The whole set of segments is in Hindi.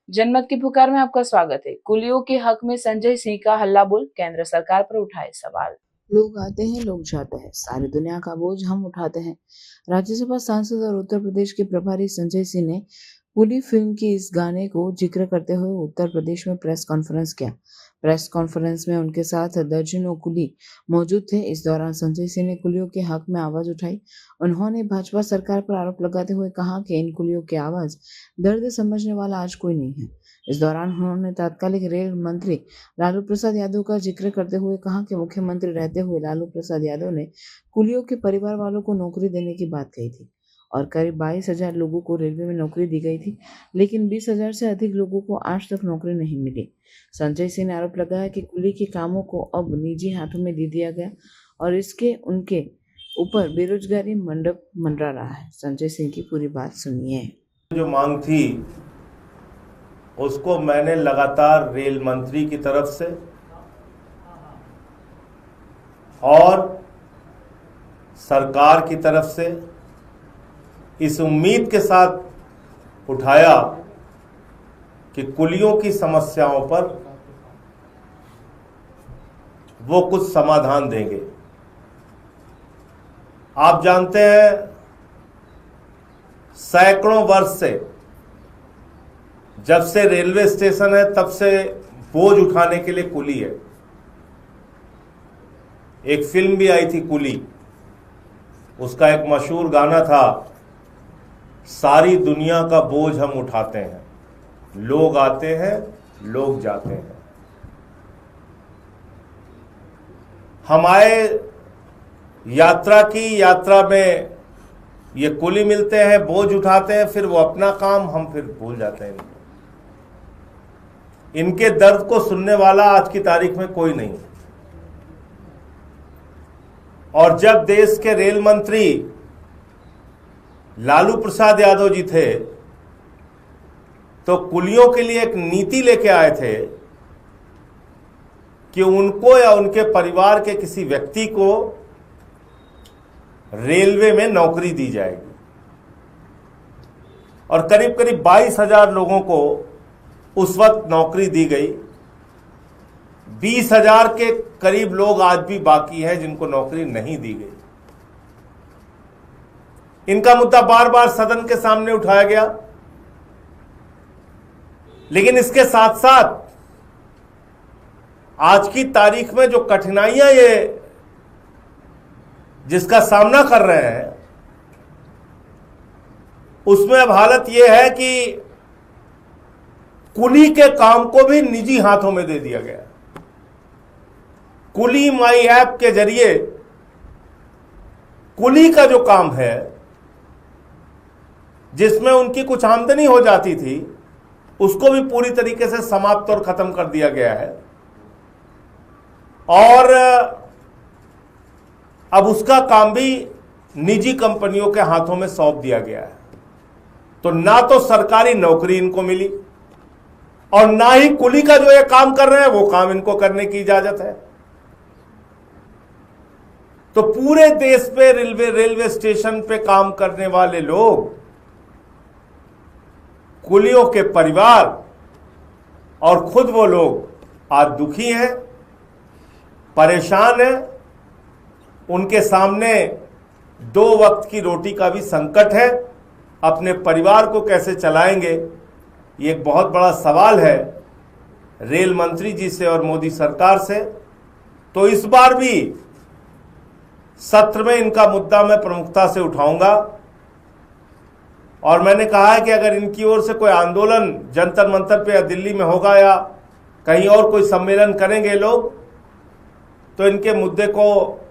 जनमत की पुकार में आपका स्वागत है। कुलियों के हक में संजय सिंह का हल्ला बोल, केंद्र सरकार पर उठाए सवाल। लोग आते हैं, लोग जाते हैं, सारी दुनिया का बोझ हम उठाते हैं। राज्यसभा सांसद और उत्तर प्रदेश के प्रभारी संजय सिंह ने कुली फिल्म की इस गाने को जिक्र करते हुए उत्तर प्रदेश में प्रेस कॉन्फ्रेंस किया। प्रेस कॉन्फ्रेंस में उनके साथ दर्जनों कुली मौजूद थे। इस दौरान संजय सिंह ने कुलियों के हक में आवाज उठाई। उन्होंने भाजपा सरकार पर आरोप लगाते हुए कहा कि इन कुलियों की आवाज दर्द समझने वाला आज कोई नहीं है। इस दौरान उन्होंने तत्कालीन रेल मंत्री लालू प्रसाद यादव का जिक्र करते हुए कहा कि मुख्यमंत्री रहते हुए लालू प्रसाद यादव ने कुलियों के परिवार वालों को नौकरी देने की बात कही थी और करीब 22,000 लोगों को रेलवे में नौकरी दी गई थी, लेकिन 20,000 से अधिक लोगों को आज तक नौकरी नहीं मिली। संजय सिंह ने आरोप लगाया कि कुली के कामों को अब निजी हाथों में दे दिया गया और इसके उनके ऊपर बेरोजगारी मंडप मंडरा रहा है। संजय सिंह की पूरी बात सुनिए। जो मांग थी उसको मैंने लगातार रेल मंत्री की तरफ से और सरकार की तरफ से इस उम्मीद के साथ उठाया कि कुलियों की समस्याओं पर वो कुछ समाधान देंगे। आप जानते हैं, सैकड़ों वर्ष से जब से रेलवे स्टेशन है तब से बोझ उठाने के लिए कुली है। एक फिल्म भी आई थी कुली, उसका एक मशहूर गाना था, सारी दुनिया का बोझ हम उठाते हैं, लोग आते हैं, लोग जाते हैं। हम आए यात्रा में ये कुली मिलते हैं, बोझ उठाते हैं, फिर वो अपना काम, हम फिर भूल जाते हैं। इनके दर्द को सुनने वाला आज की तारीख में कोई नहीं। और जब देश के रेल मंत्री लालू प्रसाद यादव जी थे तो कुलियों के लिए एक नीति लेके आए थे कि उनको या उनके परिवार के किसी व्यक्ति को रेलवे में नौकरी दी जाएगी। और करीब करीब 22,000 लोगों को उस वक्त नौकरी दी गई। 20,000 के करीब लोग आज भी बाकी हैं जिनको नौकरी नहीं दी गई। इनका मुद्दा बार बार सदन के सामने उठाया गया, लेकिन इसके साथ साथ आज की तारीख में जो कठिनाइयां ये जिसका सामना कर रहे हैं, उसमें अब हालत यह है कि कुली के काम को भी निजी हाथों में दे दिया गया। कुली माई ऐप के जरिए कुली का जो काम है, जिसमें उनकी कुछ आमदनी हो जाती थी, उसको भी पूरी तरीके से समाप्त और खत्म कर दिया गया है। और अब उसका काम भी निजी कंपनियों के हाथों में सौंप दिया गया है। तो ना तो सरकारी नौकरी इनको मिली और ना ही कुली का जो ये काम कर रहे हैं वो काम इनको करने की इजाजत है। तो पूरे देश पे रेलवे स्टेशन पे काम करने वाले लोग, कुलियों के परिवार और खुद वो लोग आज दुखी हैं, परेशान हैं। उनके सामने 2 वक्त की रोटी का भी संकट है। अपने परिवार को कैसे चलाएंगे, ये एक बहुत बड़ा सवाल है रेल मंत्री जी से और मोदी सरकार से। तो इस बार भी सत्र में इनका मुद्दा मैं प्रमुखता से उठाऊंगा और मैंने कहा है कि अगर इनकी ओर से कोई आंदोलन जंतर मंतर पे या दिल्ली में होगा या कहीं और कोई सम्मेलन करेंगे लोग, तो इनके मुद्दे को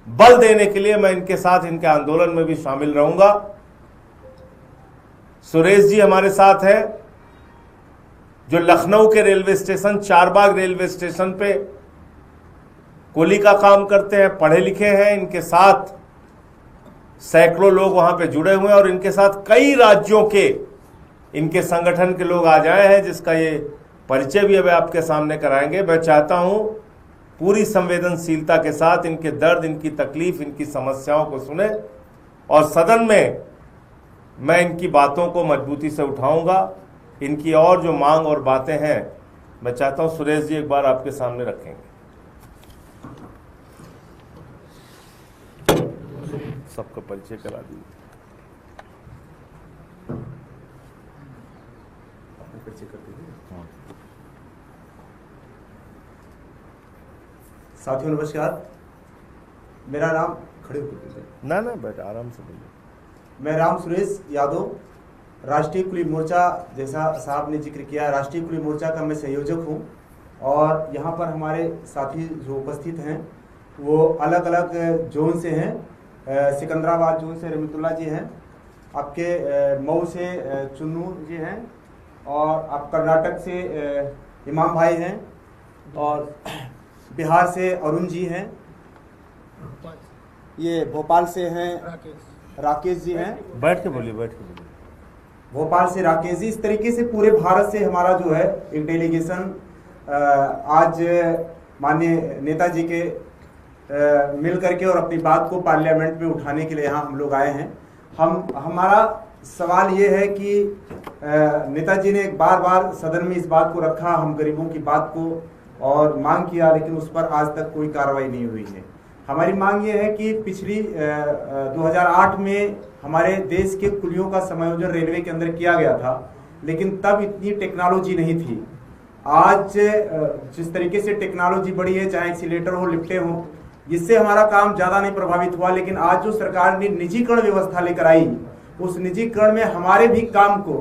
बल देने के लिए मैं इनके साथ इनके आंदोलन में भी शामिल रहूंगा। सुरेश जी हमारे साथ हैं, जो लखनऊ के railway station, Charbagh railway station पे कुली का काम करते हैं, पढ़े लिखे हैं। इनके साथ सैकड़ों लोग वहां पे जुड़े हुए हैं और इनके साथ कई राज्यों के इनके संगठन के लोग आ जाए हैं, जिसका ये परिचय भी अब आपके सामने कराएंगे। मैं चाहता हूं पूरी संवेदनशीलता के साथ इनके दर्द, इनकी तकलीफ, इनकी समस्याओं को सुने और सदन में मैं इनकी बातों को मजबूती से उठाऊंगा इनकी और जो मांग और बातें हैं मैं चाहता हूं सुरेश जी एक बार आपके सामने रखेंगे। सबका परिचय करा दीजिए। साथियों नमस्कार। मेरा नाम खड़े होकर बोलिए। ना बैठ आराम से बोलिए। मैं राम सुरेश यादव, राष्ट्रीय कुली मोर्चा, जैसा साहब ने जिक्र किया, राष्ट्रीय कुली मोर्चा का मैं संयोजक हूं। और यहाँ पर हमारे साथी जो उपस्थित हैं वो अलग अलग जोन से हैं। सिकंदराबाद जोन से रहमतुल्लाह जी हैं, आपके मऊ से चुन्नू जी हैं, और आप कर्नाटक से इमाम भाई हैं, और बिहार से अरुण जी हैं, ये भोपाल से हैं राकेश जी हैं। बैठ के बोलिए। भोपाल से राकेश जी। इस तरीके से पूरे भारत से हमारा जो है एक डेलीगेशन आज माननीय नेताजी के मिल करके और अपनी बात को पार्लियामेंट में उठाने के लिए यहाँ हम लोग आए हैं। हमारा सवाल ये है कि नेताजी ने बार बार सदन में इस बात को रखा, हम गरीबों की बात को और मांग किया, लेकिन उस पर आज तक कोई कार्रवाई नहीं हुई है। हमारी मांग ये है कि पिछली 2008 में हमारे देश के कुलियों का समायोजन रेलवे के अंदर किया गया था, लेकिन तब इतनी टेक्नोलॉजी नहीं थी। आज जिस तरीके से टेक्नोलॉजी बढ़ी है, चाहे एक्सीलेटर हो, लिफ्टें हो, जिससे हमारा काम ज़्यादा नहीं प्रभावित हुआ, लेकिन आज जो सरकार ने निजीकरण व्यवस्था लेकर आई, उस निजीकरण में हमारे भी काम को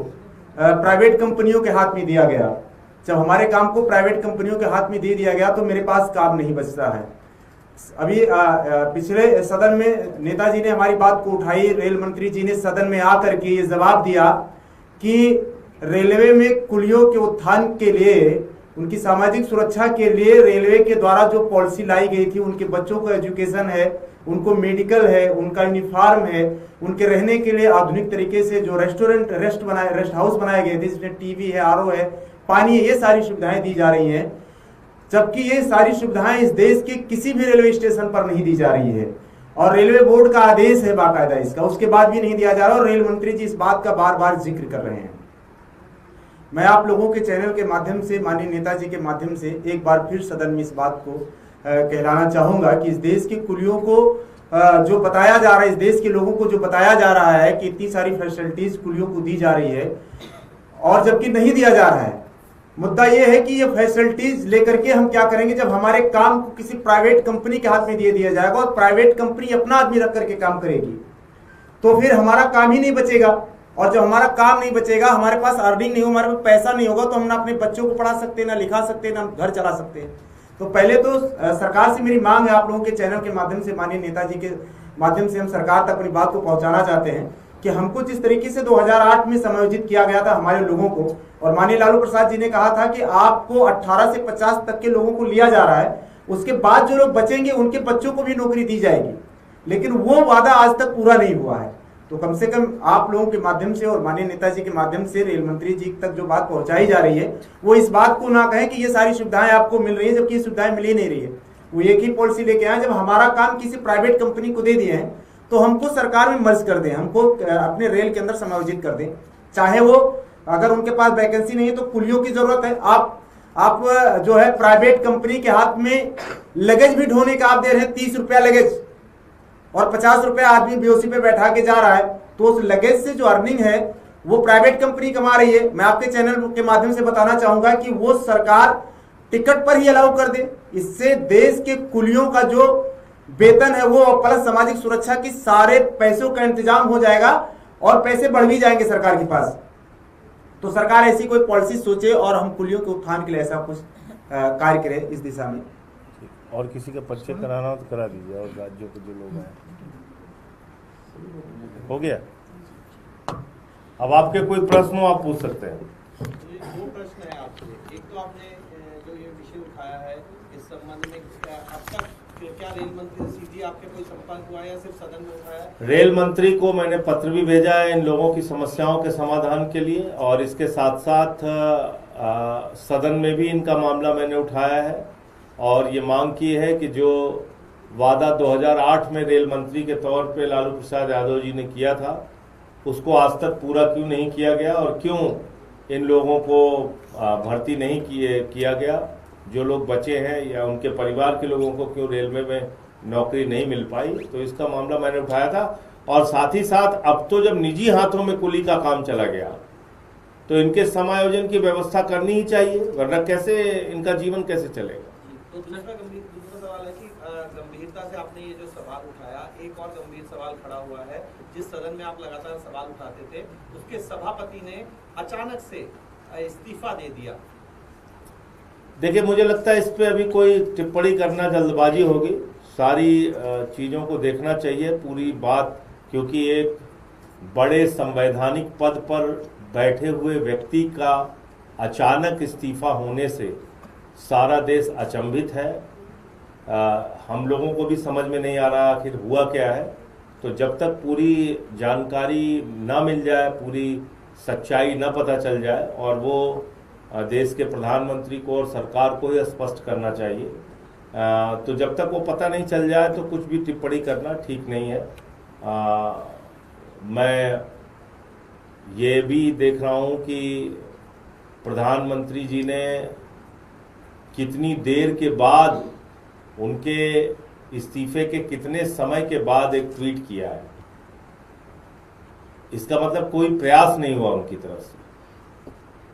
प्राइवेट कंपनियों के हाथ में दिया गया। जब हमारे काम को प्राइवेट कंपनियों के हाथ में दे दिया गया तो मेरे पास काम नहीं बचता है। अभी पिछले सदन में नेताजी ने हमारी बात को उठाई, रेल मंत्री जी ने सदन में आकर के ये जवाब दिया कि रेलवे में कुलियों के उत्थान के लिए, उनकी सामाजिक सुरक्षा के लिए रेलवे के द्वारा जो पॉलिसी लाई गई थी, उनके बच्चों को एजुकेशन है, उनको मेडिकल है, उनका यूनिफॉर्म है, उनके रहने के लिए आधुनिक तरीके से जो रेस्ट हाउस बनाए गए थे, जिसमें टीवी है, आरओ है, पानी है, ये सारी सुविधाएं दी जा रही हैं। जबकि ये सारी सुविधाएं इस देश के किसी भी रेलवे स्टेशन पर नहीं दी जा रही है, और रेलवे बोर्ड का आदेश है बाकायदा इसका, उसके बाद भी नहीं दिया जा रहा, और रेल मंत्री जी इस बात का बार बार जिक्र कर रहे हैं। मैं आप लोगों के चैनल के माध्यम से, माननीय नेताजी के माध्यम से एक बार फिर सदन में इस बात को कहलाना चाहूंगा कि इस देश के कुलियों को जो बताया जा रहा है, इस देश के लोगों को जो बताया जा रहा है कि इतनी सारी फैसिलिटीज कुलियों को दी जा रही है, और जबकि नहीं दिया जा रहा है। मुद्दा यह है कि ये फैसिलिटीज लेकर के हम क्या करेंगे जब हमारे काम को किसी प्राइवेट कंपनी के हाथ में दे दिया जाएगा, और प्राइवेट कंपनी अपना आदमी रख करके काम करेगी, तो फिर हमारा काम ही नहीं बचेगा। और जब हमारा काम नहीं बचेगा, हमारे पास अर्निंग नहीं हो, हमारे पास पैसा नहीं होगा, तो हम ना अपने बच्चों को पढ़ा सकते हैं, ना लिखा सकते हैं, ना घर चला सकते हैं। तो पहले तो सरकार से मेरी मांग है, आप लोगों के चैनल के माध्यम से, माननीय नेताजी के माध्यम से हम सरकार तक अपनी बात को पहुंचाना चाहते हैं कि हमको जिस तरीके से 2008 में समायोजित किया गया था हमारे लोगों को, और माननीय लालू प्रसाद जी ने कहा था कि आपको 18 से 50 तक के लोगों को लिया जा रहा है, उसके बाद जो लोग बचेंगे उनके बच्चों को भी नौकरी दी जाएगी, लेकिन वो वादा आज तक पूरा नहीं हुआ है। तो कम से कम आप लोगों के माध्यम से और माननीय नेताजी के माध्यम से रेल मंत्री जी तक जो बात पहुंचाई जा रही है, वो इस बात को ना कहें कि ये सारी सुविधाएं आपको मिल रही है, जबकि ये सुविधाएं मिल ही नहीं रही है। वो एक ही पॉलिसी लेके आए, जब हमारा काम किसी प्राइवेट कंपनी को दे दिए हैं तो हमको सरकार में मर्ज कर दें, हमको अपने रेल के अंदर समायोजित कर दें। चाहे वो अगर उनके पास वैकेंसी नहीं है तो कुलियों की जरूरत है, आप जो है प्राइवेट कंपनी के हाथ में लगेज भी ढोने का आप दे रहे हैं 30 रुपया लगेज, और 50 रुपया आदमी बेहोशी पे बैठा के जा रहा है, तो उस लगेज से जो अर्निंग है वो प्राइवेट कंपनी कमा रही है। मैं आपके चैनल के माध्यम से बताना चाहूंगा कि वो सरकार टिकट पर ही अलाउ कर दे। इससे देश के कुलियों का जो वेतन है वो प्लस सामाजिक सुरक्षा की सारे पैसों का इंतजाम हो जाएगा, और पैसे बढ़ भी जाएंगे सरकार के पास। तो सरकार ऐसी कोई पॉलिसी सोचे और हम कुलियों के उत्थान के लिए ऐसा कुछ कार्य करें इस दिशा में। और किसी का परिचय कराना हो तो करा दीजिए, और राज्यों के जो लोग हैं। हो गया? अब आपके कोई प्रश्न हो आप पूछ सकते हैं। दो प्रश्न है आपसे। एक तो आपने जो ये विषय उठाया है इस संबंध में अब तक क्या रेल मंत्री से सीधी आपके कोई संपर्क हुआ या सिर्फ सदन में उठाया? रेल मंत्री को मैंने पत्र भी भेजा है इन लोगों की समस्याओं के समाधान के लिए, और इसके साथ साथ सदन में भी इनका मामला मैंने उठाया है, और ये मांग की है कि जो वादा 2008 में रेल मंत्री के तौर पे लालू प्रसाद यादव जी ने किया था, उसको आज तक पूरा क्यों नहीं किया गया, और क्यों इन लोगों को भर्ती नहीं किया गया, जो लोग बचे हैं या उनके परिवार के लोगों को क्यों रेलवे में नौकरी नहीं मिल पाई, तो इसका मामला मैंने उठाया था। और साथ ही साथ अब तो जब निजी हाथों में कुली का काम चला गया तो इनके समायोजन की व्यवस्था करनी ही चाहिए, वरना कैसे इनका जीवन कैसे चलेगा। तो दूसरा सवाल है कि गंभीरता से आपने ये जो सवाल उठाया, एक और गंभीर सवाल खड़ा हुआ है। जिस सदन में आप लगातार सवाल उठाते थे, उसके सभापति ने अचानक से इस्तीफा दे दिया। देखिए, मुझे लगता है इस पे अभी कोई टिप्पणी करना जल्दबाजी होगी। सारी चीज़ों को देखना चाहिए पूरी बात, क्योंकि एक बड़े संवैधानिक पद पर बैठे हुए व्यक्ति का अचानक इस्तीफा होने से सारा देश अचंभित है। हम लोगों को भी समझ में नहीं आ रहा आखिर हुआ क्या है। तो जब तक पूरी जानकारी ना मिल जाए, पूरी सच्चाई ना पता चल जाए, और वो देश के प्रधानमंत्री को और सरकार को ही स्पष्ट करना चाहिए, तो जब तक वो पता नहीं चल जाए तो कुछ भी टिप्पणी करना ठीक नहीं है। मैं ये भी देख रहा हूँ कि प्रधानमंत्री जी ने कितनी देर के बाद, उनके इस्तीफे के कितने समय के बाद एक ट्वीट किया है। इसका मतलब कोई प्रयास नहीं हुआ उनकी तरफ से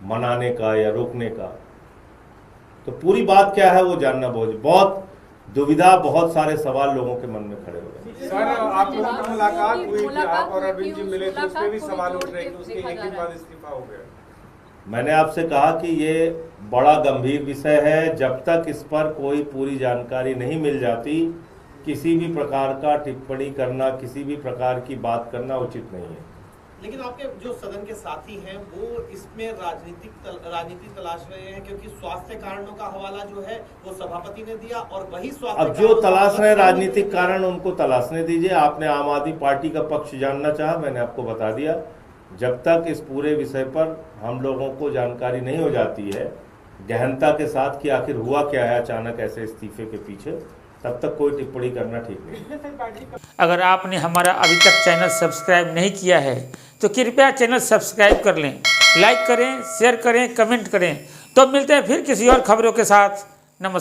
मनाने का या रोकने का। तो पूरी बात क्या है वो जानना बहुत दुविधा, बहुत सारे सवाल लोगों के मन में खड़े हो गए। सर, आप लोगों की मुलाकात हुई थी, आप और अरविंद जी मिले थे, उसमें भी सवाल उठ रहे थे, उसके एक ही बाद इस्तीफा हो गया। मैंने आपसे कहा कि ये बड़ा गंभीर विषय है। जब तक इस पर कोई पूरी जानकारी नहीं मिल जाती, किसी भी प्रकार का टिप्पणी करना, किसी भी प्रकार की बात करना उचित नहीं है। लेकिन आपके जो सदन के साथी हैं वो इसमें राजनीति तलाश रहे हैं, क्योंकि स्वास्थ्य कारणों का हवाला जो है वो सभापति ने दिया, और वही स्वास्थ्य अब जो तलाश रहे राजनीतिक कारण उनको तलाशने दीजिए। आपने आम आदमी पार्टी का पक्ष जानना चाहा, मैंने आपको बता दिया। जब तक इस पूरे विषय पर हम लोगों को जानकारी नहीं हो जाती है गहनता के साथ कि आखिर हुआ क्या है अचानक ऐसे इस्तीफे के पीछे, तब तक कोई टिप्पणी करना ठीक नहीं। अगर आपने हमारा अभी तक चैनल सब्सक्राइब नहीं किया है तो कृपया चैनल सब्सक्राइब कर लें, लाइक करें, शेयर करें, कमेंट करें। तो मिलते हैं फिर किसी और खबरों के साथ। नमस्कार।